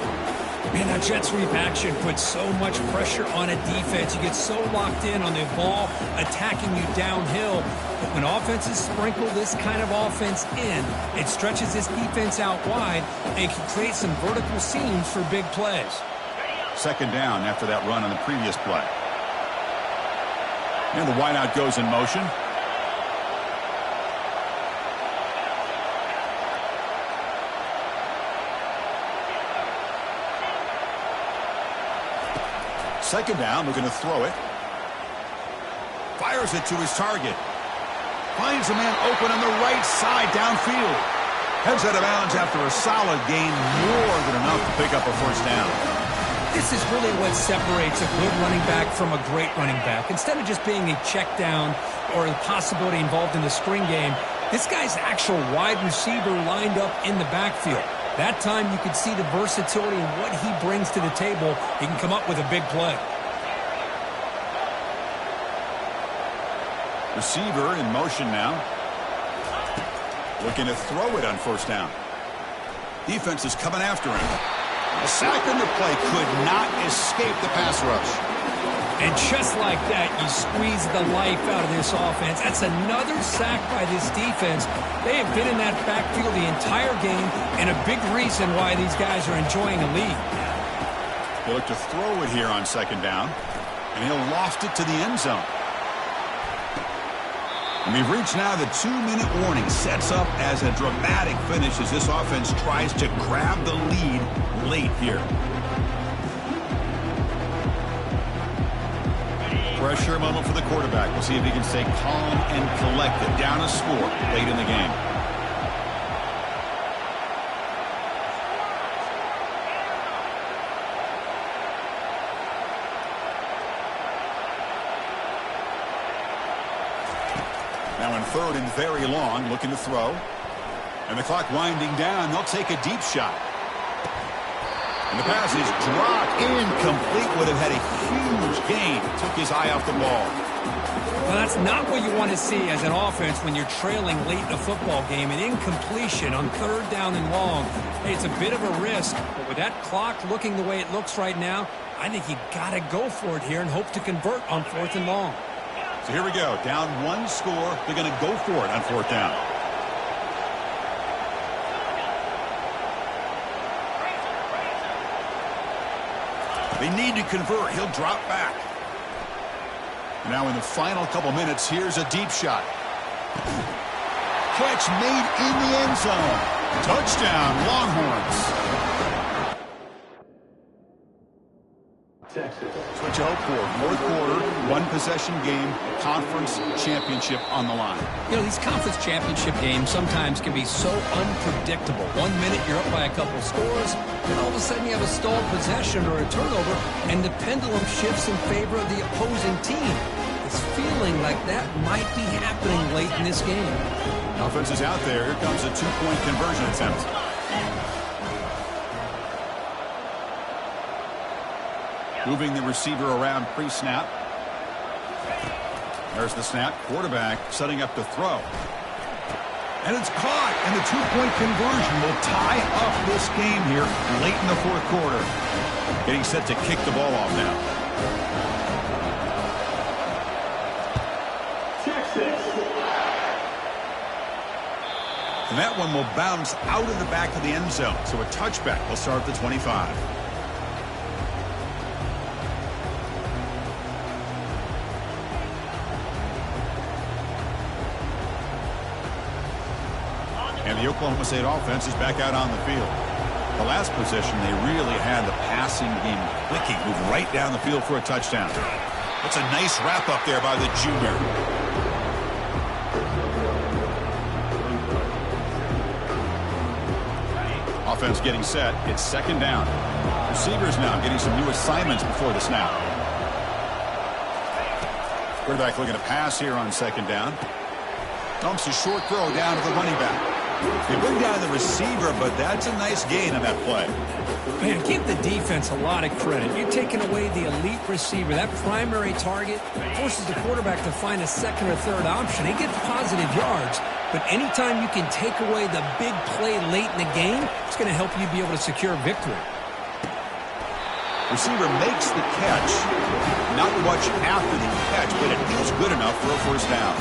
Man, that jet sweep action puts so much pressure on a defense. You get so locked in on the ball attacking you downhill. But when offenses sprinkle this kind of offense in, it stretches this defense out wide and can create some vertical seams for big plays. 2nd down after that run on the previous play. And the wideout goes in motion. Second down, looking to throw it. Fires it to his target. Finds a man open on the right side downfield. Heads out of bounds after a solid gain, more than enough to pick up a 1st down. This is really what separates a good running back from a great running back. Instead of just being a check down or a possibility involved in the screen game, this guy's actual wide receiver lined up in the backfield. That time you could see the versatility and what he brings to the table. He can come up with a big play. Receiver in motion now. Looking to throw it on 1st down. Defense is coming after him. A sack in the play could not escape the pass rush. And just like that, you squeeze the life out of this offense. That's another sack by this defense. They have been in that backfield the entire game, and a big reason why these guys are enjoying a lead. He'll look to throw it here on 2nd down, and he'll loft it to the end zone. And we've reached now the 2-minute warning. Sets up as a dramatic finish as this offense tries to grab the lead late here. Pressure moment for the quarterback. We'll see if he can stay calm and collected. Down a score late in the game. Now in 3rd and very long, looking to throw. And the clock winding down. They'll take a deep shot. And the pass is dropped. Incomplete. Would have had a huge gain. Took his eye off the ball. Well, that's not what you want to see as an offense when you're trailing late in a football game. An incompletion on 3rd down and long. Hey, it's a bit of a risk. But with that clock looking the way it looks right now, I think you got to go for it here and hope to convert on 4th and long. So here we go. Down 1 score. They're going to go for it on 4th down. They need to convert. He'll drop back. Now in the final couple minutes, here's a deep shot. Catch made in the end zone. Touchdown, Longhorns. That's what you hope for. 4th quarter, 1-possession game, conference championship on the line. You know, these conference championship games sometimes can be so unpredictable. 1 minute you're up by a couple scores, then all of a sudden you have a stalled possession or a turnover, and the pendulum shifts in favor of the opposing team. It's feeling like that might be happening late in this game. Offense is out there. Here comes a 2-point conversion attempt. Moving the receiver around pre-snap. There's the snap. Quarterback setting up to throw. And it's caught. And the 2-point conversion will tie up this game here late in the 4th quarter. Getting set to kick the ball off now. And that one will bounce out of the back of the end zone. So a touchback will start at the 25. And the Oklahoma State offense is back out on the field. The last possession, they really had the passing game clicking. Moved right down the field for a touchdown. That's a nice wrap-up there by the junior. Offense getting set. It's 2nd down. Receivers now getting some new assignments before the snap. Quarterback looking to pass here on 2nd down. Dumps a short throw down to the running back. They bring down the receiver, but that's a nice gain on that play. Man, give the defense a lot of credit. You're taking away the elite receiver. That primary target forces the quarterback to find a second or third option. He gets positive yards, but anytime you can take away the big play late in the game, it's going to help you be able to secure victory. Receiver makes the catch. Not much after the catch, but it feels good enough for a first down.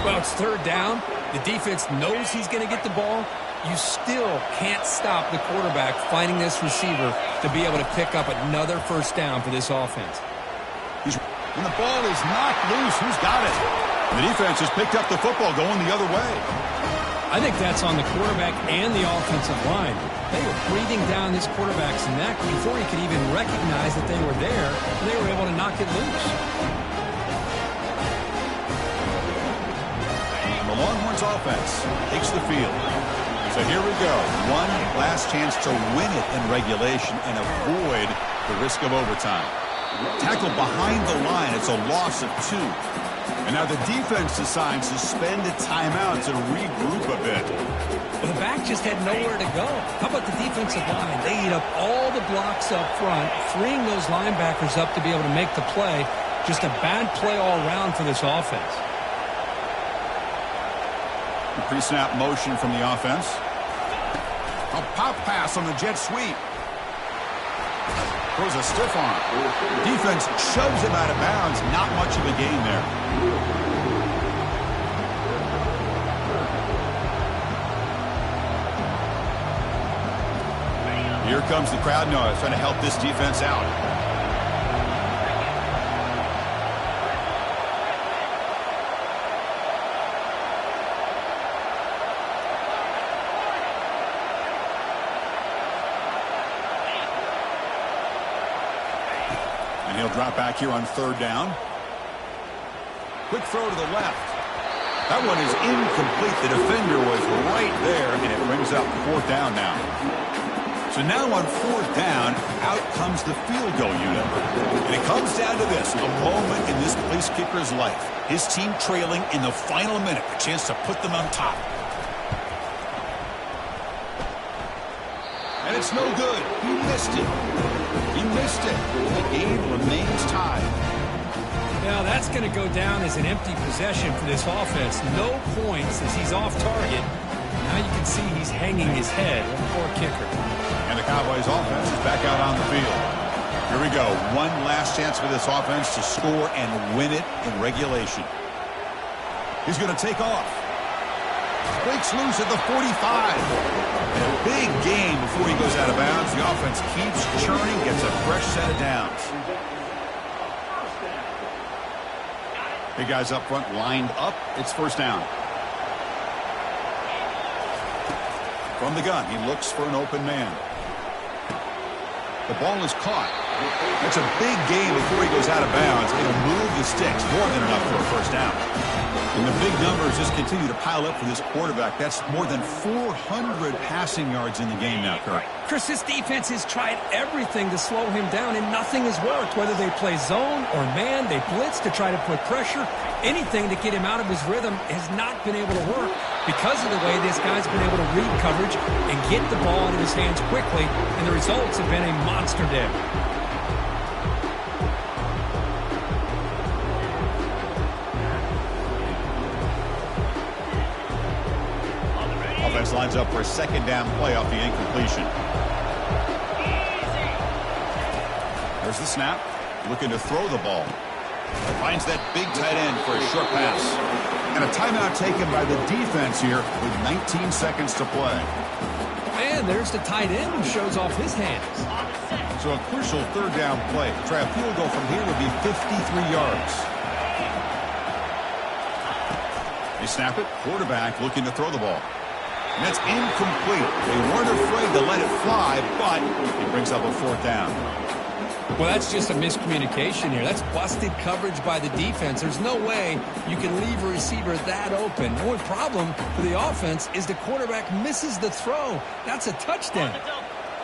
Well, it's third down. The defense knows he's going to get the ball. You still can't stop the quarterback finding this receiver to be able to pick up another first down for this offense. When the ball is knocked loose, who's got it? And the defense has picked up the football going the other way. I think that's on the quarterback and the offensive line. They were breathing down this quarterback's neck before he could even recognize that they were there. They were able to knock it loose. And the Longhorns offense takes the field. So here we go. One last chance to win it in regulation and avoid the risk of overtime. Tackled behind the line. It's a loss of 2. And now the defense decides to spend a timeout to regroup a bit. Well, the back just had nowhere to go. How about the defensive line? They eat up all the blocks up front, freeing those linebackers up to be able to make the play. Just a bad play all around for this offense. The pre-snap motion from the offense. A pop pass on the jet sweep. Throws a stiff arm. Defense shoves him out of bounds. Not much of a gain there. Here comes the crowd noise trying to help this defense out. And he'll drop back here on third down. Quick throw to the left. That one is incomplete. The defender was right there, and it brings up fourth down now. So now on fourth down, out comes the field goal unit. And it comes down to this, a moment in this place kicker's life. His team trailing in the final minute, a chance to put them on top. And it's no good. He missed it. He missed it. The game remains tied. Now that's going to go down as an empty possession for this offense. No points as he's off target. Now you can see he's hanging his head. Poor kicker. And the Cowboys offense is back out on the field. Here we go. One last chance for this offense to score and win it in regulation. He's going to take off. Breaks loose at the 45. And a big game before he goes out of bounds. The offense keeps churning, gets a fresh set of downs. Big guys up front lined up. It's first down. From the gun, he looks for an open man. The ball is caught. That's a big gain before he goes out of bounds. It'll move the sticks, more than enough for a first down. And the big numbers just continue to pile up for this quarterback. That's more than 400 passing yards in the game now, Kirk. Chris, this defense has tried everything to slow him down, and nothing has worked. Whether they play zone or man, they blitz to try to put pressure. Anything to get him out of his rhythm has not been able to work because of the way this guy's been able to read coverage and get the ball into his hands quickly, and the results have been a monster day. Offense lines up for a second down play off the incompletion. There's the snap. Looking to throw the ball. Finds that big tight end for a short pass. And a timeout taken by the defense here with 19 seconds to play. And there's the tight end who shows off his hands. So a crucial third down play. Try a field goal from here would be 53 yards. They snap it. Quarterback looking to throw the ball. And that's incomplete. They weren't afraid to let it fly, but it brings up a fourth down. Well, that's just a miscommunication here. That's busted coverage by the defense. There's no way you can leave a receiver that open. The only problem for the offense is the quarterback misses the throw. That's a touchdown.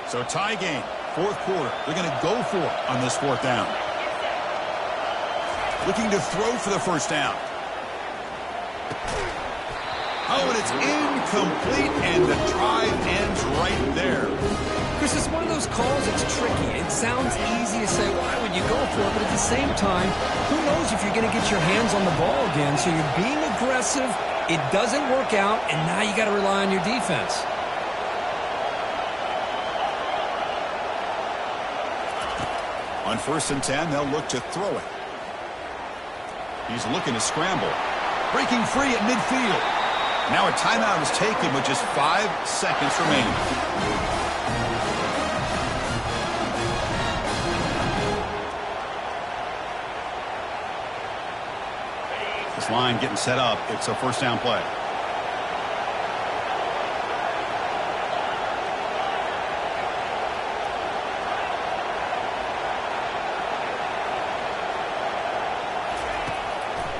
So tie game, fourth quarter. They're going to go for it on this fourth down. Looking to throw for the first down. Oh, and it's incomplete, and the drive ends right there. Chris, it's one of those calls that's tricky. It sounds easy to say, why would you go for it? But at the same time, who knows if you're going to get your hands on the ball again. So you're being aggressive. It doesn't work out, and now you got to rely on your defense. On 1st and 10, they'll look to throw it. He's looking to scramble. Breaking free at midfield. Now a timeout is taken with just 5 seconds remaining. This line getting set up. It's a 1st down play.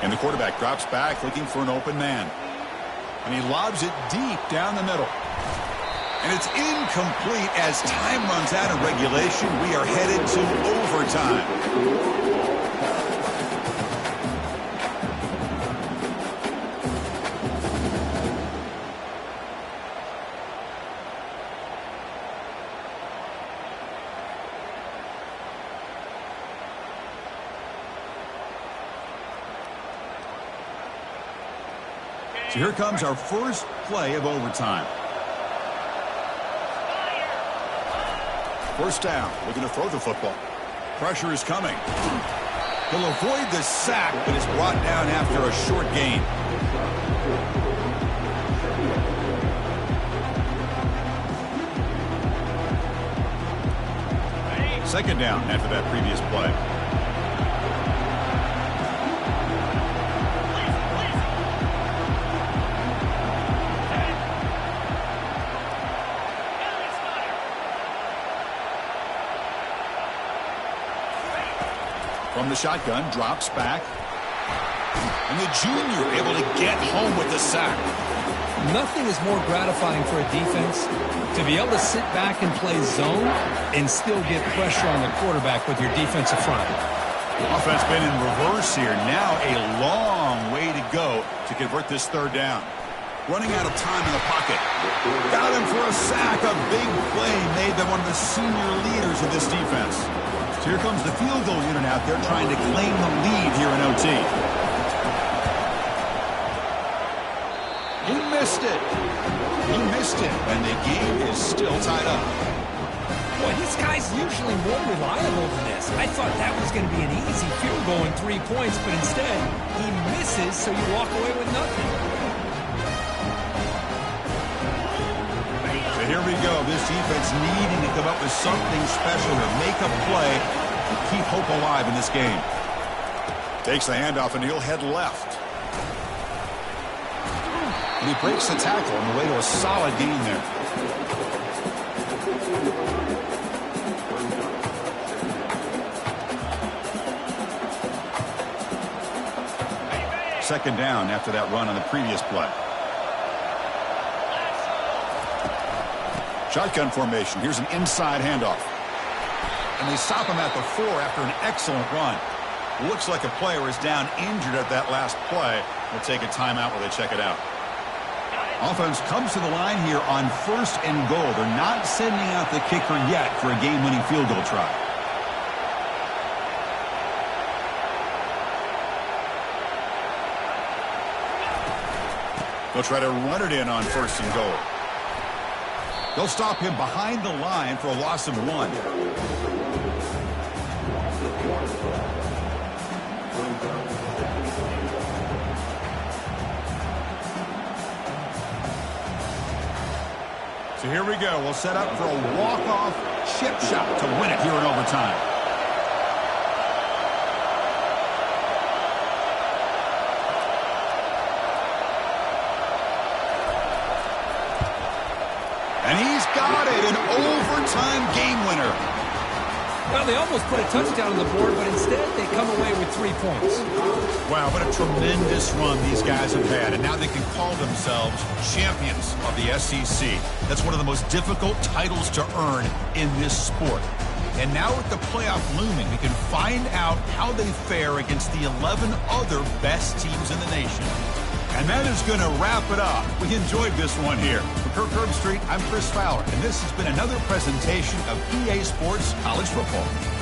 And the quarterback drops back looking for an open man. And he lobs it deep down the middle. And it's incomplete as time runs out in regulation. We are headed to overtime. So here comes our first play of overtime. 1st down, looking to throw the football. Pressure is coming. He'll avoid the sack, but is brought down after a short gain. Second down after that previous play. From the shotgun, drops back. And the junior able to get home with the sack. Nothing is more gratifying for a defense to be able to sit back and play zone and still get pressure on the quarterback with your defensive front. Offense been in reverse here. Now a long way to go to convert this 3rd down. Running out of time in the pocket. Got him for a sack. A big play made by one of the senior leaders of this defense. So here comes the field goal unit out there trying to claim the lead here in OT. He missed it. He missed it. And the game is still tied up. Boy, this guy's usually more reliable than this. I thought that was going to be an easy field goal in 3 points, but instead, he misses, so you walk away with nothing. So here we go. This defense needing to come up with something special to make a play and keep hope alive in this game. Takes the handoff and he'll head left. And he breaks the tackle on the way to a solid gain there. Second down after that run on the previous play. Shotgun formation. Here's an inside handoff. And they stop him at the 4 after an excellent run. Looks like a player is down injured at that last play. We'll take a timeout while they check it out. Offense comes to the line here on 1st and goal. They're not sending out the kicker yet for a game-winning field goal try. They'll try to run it in on 1st and goal. They'll stop him behind the line for a loss of 1. So here we go. We'll set up for a walk-off chip shot to win it here in overtime. And he's got it, an overtime game winner. Well, they almost put a touchdown on the board, but instead they come away with 3 points. Wow, what a tremendous run these guys have had, and now they can call themselves champions of the SEC. That's one of the most difficult titles to earn in this sport. And now with the playoff looming, we can find out how they fare against the 11 other best teams in the nation. And that is going to wrap it up. We enjoyed this one here. For Kirk Herbstreit, I'm Chris Fowler, and this has been another presentation of EA Sports College Football.